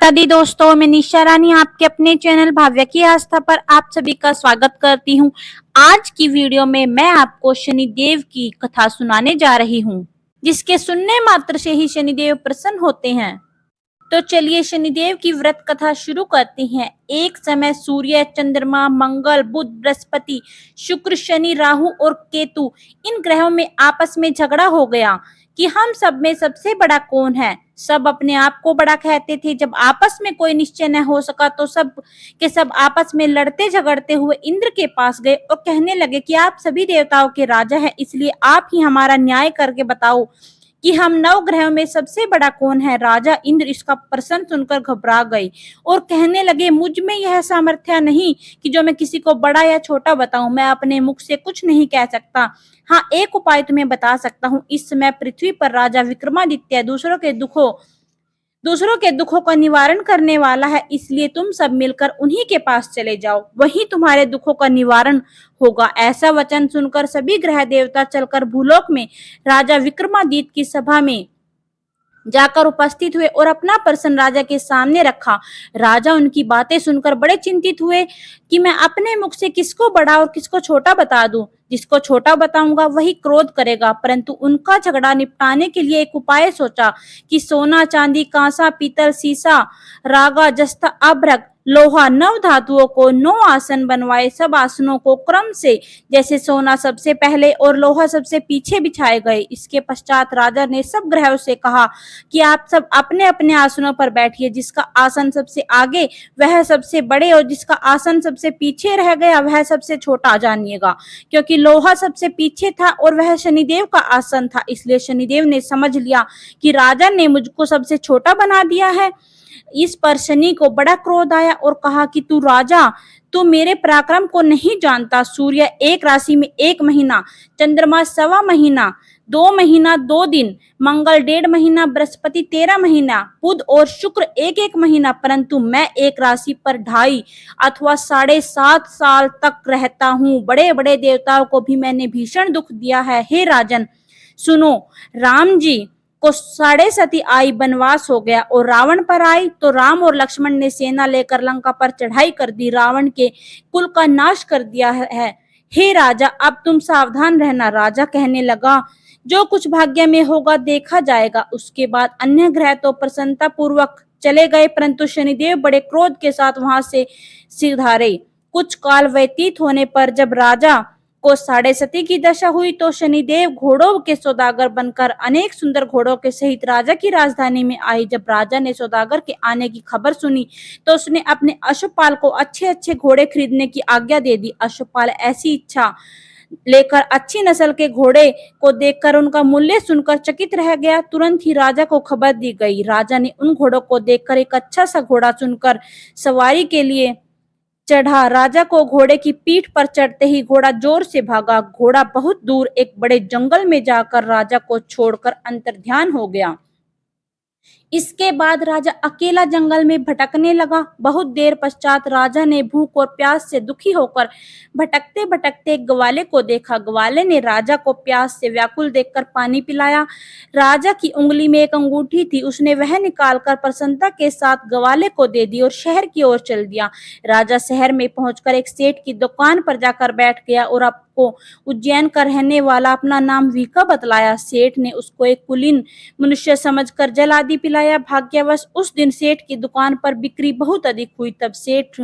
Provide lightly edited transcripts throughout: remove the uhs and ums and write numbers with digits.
दी दोस्तों, मैं निशा रानी आपके अपने चैनल भाव्य की आस्था पर आप सभी का स्वागत करती हूँ। आज की वीडियो में मैं आपको शनिदेव की कथा सुनाने जा रही हूँ, जिसके सुनने मात्र से ही शनिदेव प्रसन्न होते हैं। तो चलिए शनिदेव की व्रत कथा शुरू करते हैं। एक समय सूर्य, चंद्रमा, मंगल, बुध, बृहस्पति, शुक्र, शनि, राहु और केतु इन ग्रहों में आपस में झगड़ा हो गया कि हम सब में सबसे बड़ा कौन है। सब अपने आप को बड़ा कहते थे। जब आपस में कोई निश्चय न हो सका तो सब के सब आपस में लड़ते झगड़ते हुए इंद्र के पास गए और कहने लगे कि आप सभी देवताओं के राजा हैं, इसलिए आप ही हमारा न्याय करके बताओ कि हम 9 ग्रहों में सबसे बड़ा कौन है। राजा इंद्र इसका प्रश्न सुनकर घबरा गए और कहने लगे, मुझ में यह सामर्थ्य नहीं कि जो मैं किसी को बड़ा या छोटा बताऊं। मैं अपने मुख से कुछ नहीं कह सकता। हाँ, एक उपाय तुम्हें बता सकता हूँ। इस समय पृथ्वी पर राजा विक्रमादित्य दूसरों के दुखों का निवारण करने वाला है, इसलिए तुम सब मिलकर उन्हीं के पास चले जाओ, वही तुम्हारे दुखों का निवारण होगा। ऐसा वचन सुनकर सभी ग्रह देवता चलकर भूलोक में राजा विक्रमादित्य की सभा में जाकर उपस्थित हुए और अपना प्रश्न राजा के सामने रखा। राजा उनकी बातें सुनकर बड़े चिंतित हुए कि मैं अपने मुख से किसको बड़ा और किसको छोटा बता दूं। जिसको छोटा बताऊंगा वही क्रोध करेगा। परंतु उनका झगड़ा निपटाने के लिए एक उपाय सोचा कि सोना, चांदी, कांसा, पीतल, सीसा, रागा, जस्ता, अभ्रक, लोहा 9 धातुओं को 9 आसन बनवाए। सब आसनों को क्रम से, जैसे सोना सबसे पहले और लोहा सबसे पीछे बिछाए गए। इसके पश्चात राजा ने सब ग्रहों से कहा कि आप सब अपने अपने आसनों पर बैठिए। जिसका आसन सबसे आगे वह सबसे बड़े और जिसका आसन सबसे पीछे रह गया वह सबसे छोटा जानिएगा। क्योंकि लोहा सबसे पीछे था और वह शनिदेव का आसन था, इसलिए शनिदेव ने समझ लिया कि राजा ने मुझको सबसे छोटा बना दिया है। इस पर शनि को बड़ा क्रोध आया और कहा कि तू राजा, तू मेरे पराक्रम को नहीं जानता। सूर्य एक राशि में 1 महीना, चंद्रमा 1.25 महीना, 2 महीना 2 दिन, मंगल 1.5 महीना, बृहस्पति 13 महीना, बुध और शुक्र 1-1 महीना, परंतु मैं एक राशि पर 2.5 अथवा 7.5 साल तक रहता हूँ। बड़े बड़े देवताओं को भी मैंने भीषण दुख दिया है। हे राजन सुनो, राम जी को 7.5 आई बनवास हो गया और रावण पर आई तो राम और लक्ष्मण ने सेना लेकर लंका पर चढ़ाई कर दी, रावण के कुल का नाश कर दिया है। हे राजा, अब तुम सावधान रहना। राजा कहने लगा, जो कुछ भाग्य में होगा देखा जाएगा। उसके बाद अन्य ग्रह तो प्रसन्नता पूर्वक चले गए, परंतु शनिदेव बड़े क्रोध के साथ वहां से सिधारे। कुछ काल व्यतीत होने पर जब राजा को 7.5 की दशा हुई तो शनिदेव घोड़ों के सौदागर बनकर अनेक सुंदर घोड़ों के सहित राजा की राजधानी में आई। जब राजा ने सौदागर के आने की खबर सुनी तो उसने अपने अश्वपाल को अच्छे अच्छे घोड़े खरीदने की आज्ञा दे दी। अश्वपाल ऐसी इच्छा लेकर अच्छी नस्ल के घोड़े को देखकर उनका मूल्य सुनकर चकित रह गया। तुरंत ही राजा को खबर दी गई। राजा ने उन घोड़ों को देखकर एक अच्छा सा घोड़ा चुनकर सवारी के लिए चढ़ा। राजा को घोड़े की पीठ पर चढ़ते ही घोड़ा जोर से भागा। घोड़ा बहुत दूर एक बड़े जंगल में जाकर राजा को छोड़कर अंतर्ध्यान हो गया। इसके बाद राजा अकेला जंगल में भटकने लगा। बहुत देर पश्चात राजा ने भूख और प्यास से दुखी होकर भटकते भटकते एक ग्वाले को देखा। ग्वाले ने राजा को प्यास से व्याकुल देखकर पानी पिलाया। राजा की उंगली में एक अंगूठी थी, उसने वह निकालकर प्रसन्नता के साथ ग्वाले को दे दी और शहर की ओर चल दिया। राजा शहर में पहुंचकर एक सेठ की दुकान पर जाकर बैठ गया और आपको उज्जैन का रहने वाला अपना नाम वीका बतलाया। सेठ ने उसको एक कुलीन मनुष्य समझकर जल आदि पिलाया। भाग्यवश उस दिन सेठ की दुकान पर बिक्री बहुत अधिक हुई। तब सेठ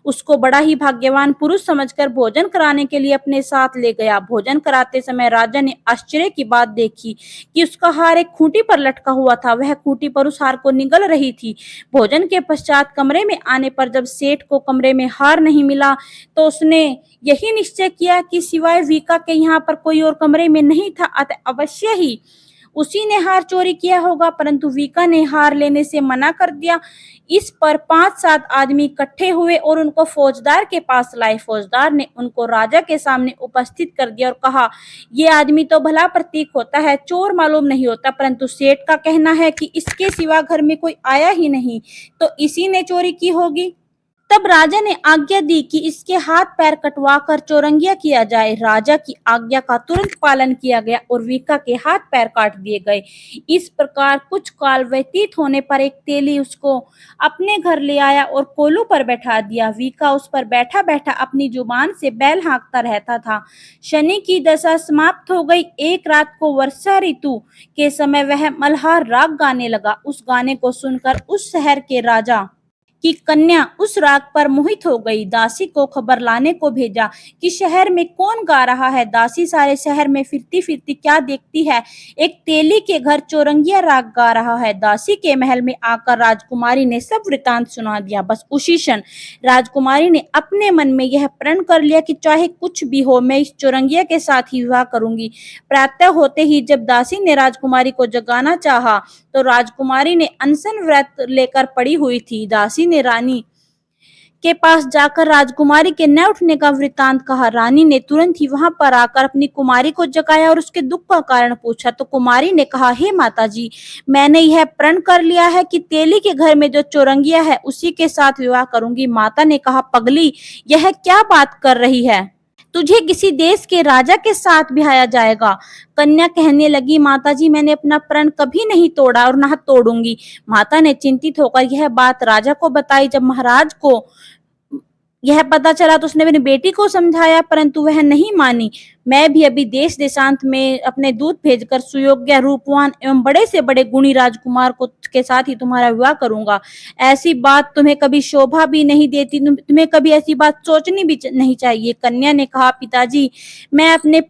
उसको बड़ा ही भाग्यवान पुरुष समझकर भोजन कराने के लिए अपने साथ ले गया। भोजन कराते समय राजा ने आश्चर्य की बात देखी कि उसका हार एक खूंटी पर लटका हुआ था। वह खूंटी पर उस हार को निगल रही थी। भोजन के पश्चात कमरे में आने पर जब सेठ को कमरे में हार नहीं मिला तो उसने यही निश्चय किया कि सिवाय वीका के यहाँ पर कोई और कमरे में नहीं था, अतः अवश्य ही उसी ने हार चोरी किया होगा। परंतु वीका ने हार लेने से मना कर दिया। इस पर 5-7 आदमी इकट्ठे हुए और उनको फौजदार के पास लाए। फौजदार ने उनको राजा के सामने उपस्थित कर दिया और कहा, ये आदमी तो भला प्रतीक होता है, चोर मालूम नहीं होता, परंतु सेठ का कहना है कि इसके सिवा घर में कोई आया ही नहीं, तो इसी ने चोरी की होगी। तब राजा ने आज्ञा दी कि इसके हाथ पैर कटवा कर चौरंगिया किया जाए। राजा की आज्ञा का तुरंत पालन किया गया और वीका के हाथ पैर काट दिए गए। इस प्रकार कुछ काल व्यतीत होने पर एक तेली उसको अपने घर ले आया और कोलू पर बैठा दिया। वीका उस पर बैठा बैठा अपनी जुबान से बैल हाँकता रहता था। शनि की दशा समाप्त हो गई। एक रात को वर्षा ऋतु के समय वह मल्हार राग गाने लगा। उस गाने को सुनकर उस शहर के राजा की कन्या उस राग पर मोहित हो गई। दासी को खबर लाने को भेजा कि शहर में कौन गा रहा है। दासी सारे शहर में फिरती फिरती क्या देखती है, एक तेली के घर चौरंगिया राग गा रहा है। दासी के महल में आकर राजकुमारी ने सब वृतांत सुना दिया। बस उसी क्षण राजकुमारी ने अपने मन में यह प्रण कर लिया कि चाहे कुछ भी हो, मैं इस चौरंगिया के साथ ही विवाह करूंगी। प्रातः होते ही जब दासी ने राजकुमारी को जगाना चाहा तो राजकुमारी ने अनशन व्रत लेकर पड़ी हुई थी। दासी ने रानी के पास जाकर राजकुमारी के न उठने का वृतांत कहा। रानी ने तुरंत ही वहां पर आकर अपनी कुमारी को जगाया और उसके दुख का कारण पूछा। तो कुमारी ने कहा, हे माता जी, मैंने यह प्रण कर लिया है कि तेली के घर में जो चौरंगिया है उसी के साथ विवाह करूंगी। माता ने कहा, पगली, यह क्या बात कर रही है? तुझे किसी देश के राजा के साथ ब्याया जाएगा। कन्या कहने लगी, माताजी, मैंने अपना प्रण कभी नहीं तोड़ा और ना तोड़ूंगी। माता ने चिंतित होकर यह बात राजा को बताई। जब महाराज को यह पता चला तो उसने अपनी बेटी को समझाया, परंतु वह नहीं मानी। मैं भी अभी देश देशांत में अपने दूत भेजकर सुयोग्य, रूपवान एवं बड़े से बड़े गुणी राजकुमार को के साथ ही तुम्हारा विवाह करूंगा। ऐसी बात तुम्हें कभी शोभा भी नहीं देती, तुम्हें कभी ऐसी बात सोचनी भी नहीं चाहिए। कन्या ने कहा, पिताजी, मैं अपने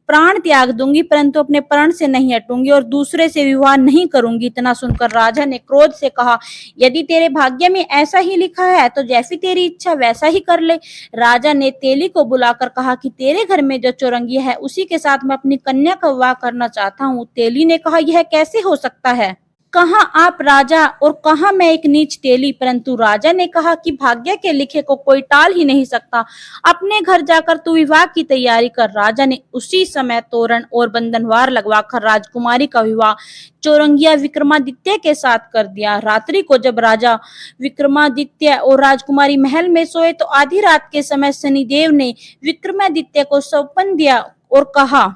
प्राण त्याग दूंगी, परंतु अपने प्रण से नहीं हटूंगी और दूसरे से विवाह नहीं करूंगी। इतना सुनकर राजा ने क्रोध से कहा, यदि तेरे भाग्य में ऐसा ही लिखा है तो जैसी तेरी इच्छा वैसा ही कर ले। राजा ने तेली को बुलाकर कहा कि तेरे घर में जो चौरंगिया है उसी के साथ मैं अपनी कन्या का विवाह करना चाहता हूँ। तेली ने कहा, यह कैसे हो सकता है? कहाँ आप राजा और कहाँ मैं एक नीच तेली? परंतु राजा ने कहा कि भाग्य के लिखे को कोई टाल ही नहीं सकता। अपने घर जाकर तू विवाह की तैयारी कर। राजा ने उसी समय तोरण और बंधनवार लगवाकर राजकुमारी का विवाह चौरंगिया विक्रमादित्य के साथ कर दिया। रात्रि को जब राजा विक्रमादित्य और राजकुमारी महल में सोए तो आधी रात के समय शनिदेव ने विक्रमादित्य को सौंपन दिया और कहा,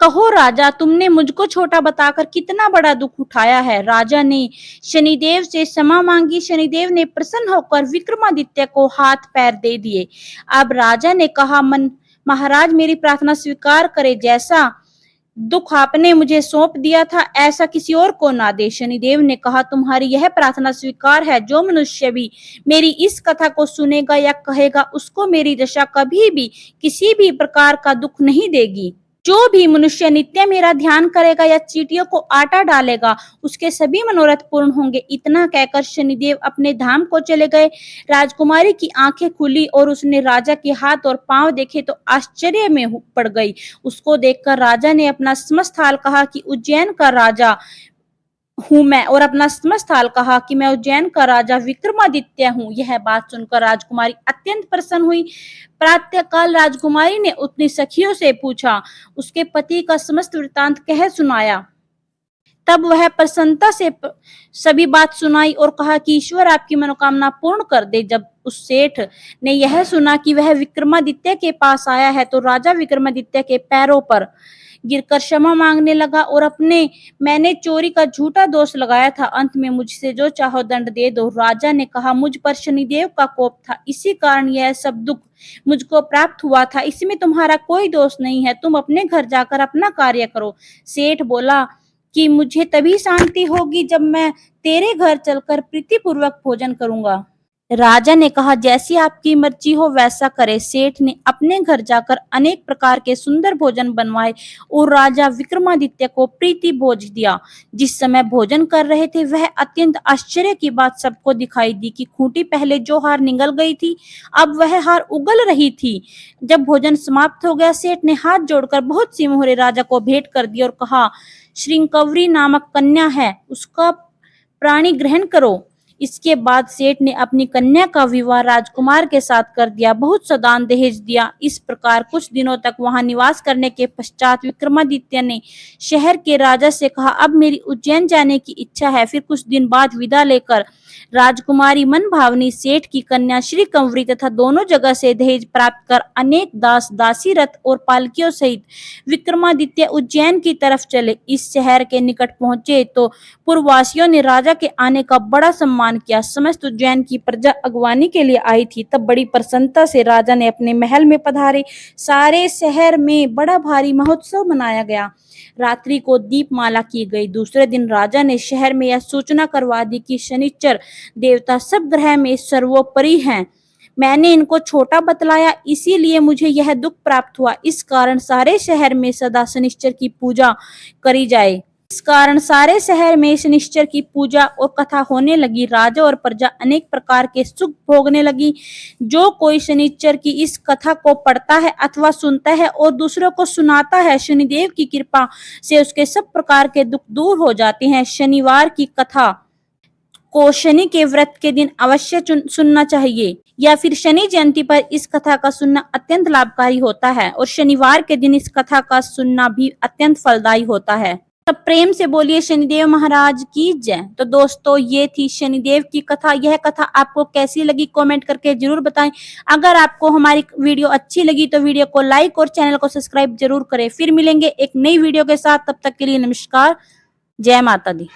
कहो राजा, तुमने मुझको छोटा बताकर कितना बड़ा दुख उठाया है। राजा ने शनिदेव से क्षमा मांगी। शनिदेव ने प्रसन्न होकर विक्रमादित्य को हाथ पैर दे दिए। अब राजा ने कहा, महाराज, मेरी प्रार्थना स्वीकार करे। जैसा दुख आपने मुझे सौंप दिया था ऐसा किसी और को ना दे। शनिदेव ने कहा, तुम्हारी यह प्रार्थना स्वीकार है। जो मनुष्य भी मेरी इस कथा को सुनेगा या कहेगा उसको मेरी दशा कभी भी किसी भी प्रकार का दुख नहीं देगी। जो भी मनुष्य नित्य मेरा ध्यान करेगा या चींटियों को आटा डालेगा उसके सभी मनोरथ पूर्ण होंगे। इतना कहकर शनिदेव अपने धाम को चले गए। राजकुमारी की आंखें खुली और उसने राजा के हाथ और पांव देखे तो आश्चर्य में पड़ गई। उसको देखकर राजा ने अपना समस्त हाल कहा कि उज्जैन का राजा हूं मैं, और अपना समस्त हाल कहा कि मैं उज्जैन का राजा विक्रमादित्य हूँ। यह बात सुनकर राजकुमारी अत्यंत प्रसन्न हुई। प्रातःकाल राजकुमारी ने अपनी सखियों से पूछा, उसके पति का समस्त वृतांत कह सुनाया। तब वह प्रसन्नता से सभी बात सुनाई और कहा कि ईश्वर आपकी मनोकामना पूर्ण कर दे। जब उस सेठ ने यह सुना कि वह विक्रमादित्य के पास आया है तो राजा विक्रमादित्य के पैरों पर गिरकर क्षमा मांगने लगा और मैंने चोरी का झूठा दोष लगाया था, अंत में मुझसे जो चाहो दंड दे दो। राजा ने कहा, मुझ पर शनिदेव का कोप था, इसी कारण यह सब दुख मुझको प्राप्त हुआ था। इसमें तुम्हारा कोई दोष नहीं है, तुम अपने घर जाकर अपना कार्य करो। सेठ बोला कि मुझे तभी शांति होगी जब मैं तेरे घर चलकर प्रीतिपूर्वक भोजन करूंगा। राजा ने कहा, जैसी आपकी मर्जी हो वैसा करे। सेठ ने अपने घर जाकर अनेक प्रकार के सुंदर भोजन बनवाए और राजा विक्रमादित्य को प्रीति भोज दिया। जिस समय भोजन कर रहे थे वह अत्यंत आश्चर्य की बात सबको दिखाई दी कि खूंटी पहले जो हार निगल गई थी अब वह हार उगल रही थी। जब भोजन समाप्त हो गया सेठ ने हाथ जोड़कर बहुत सी मोहरे राजा को भेंट कर दी और कहा, श्रृंकवरी नामक कन्या है, उसका प्राणी ग्रहण करो। इसके बाद सेठ ने अपनी कन्या का विवाह राजकुमार के साथ कर दिया, बहुत सा दान दहेज दिया। इस प्रकार कुछ दिनों तक वहां निवास करने के पश्चात विक्रमादित्य ने शहर के राजा से कहा, अब मेरी उज्जैन जाने की इच्छा है। फिर कुछ दिन बाद विदा लेकर राजकुमारी मनभावनी सेठ की कन्या श्री कंवरी तथा दोनों जगह से दहेज प्राप्त कर अनेक दास दासी रथ और पालकियों सहित विक्रमादित्य उज्जैन की तरफ चले। इस शहर के निकट पहुंचे तो पूर्ववासियों ने राजा के आने का बड़ा सम्मान किया। समस्त उज्जैन की प्रजा अगवानी के लिए आई थी। तब बड़ी प्रसन्नता से राजा ने अपने महल में पधारे। सारे शहर में बड़ा भारी महोत्सव मनाया गया। रात्रि को दीपमाला की गई। दूसरे दिन राजा ने शहर में यह सूचना करवा दी कि शनिचर देवता सब ग्रह में सर्वोपरि हैं। मैंने इनको छोटा बतलाया, इसीलिए मुझे यह दुख प्राप्त हुआ। इस कारण सारे शहर में सदा शनिश्चर की पूजा करी जाए। इस कारण सारे शहर में शनिश्चर की पूजा और कथा होने लगी। राजा और प्रजा अनेक प्रकार के सुख भोगने लगी। जो कोई शनिश्चर की इस कथा को पढ़ता है अथवा सुनता है और दूसरों को सुनाता है, शनिदेव की कृपा से उसके सब प्रकार के दुख दूर हो जाते हैं। शनिवार की कथा को शनि के व्रत के दिन अवश्य सुनना चाहिए या फिर शनि जयंती पर इस कथा का सुनना अत्यंत लाभकारी होता है और शनिवार के दिन इस कथा का सुनना भी अत्यंत फलदायी होता है। तो प्रेम से बोलिए शनिदेव महाराज की जय। तो दोस्तों, ये थी शनिदेव की कथा। यह कथा आपको कैसी लगी कमेंट करके जरूर बताएं। अगर आपको हमारी वीडियो अच्छी लगी तो वीडियो को लाइक और चैनल को सब्सक्राइब जरूर करें। फिर मिलेंगे एक नई वीडियो के साथ। तब तक के लिए नमस्कार, जय माता दी।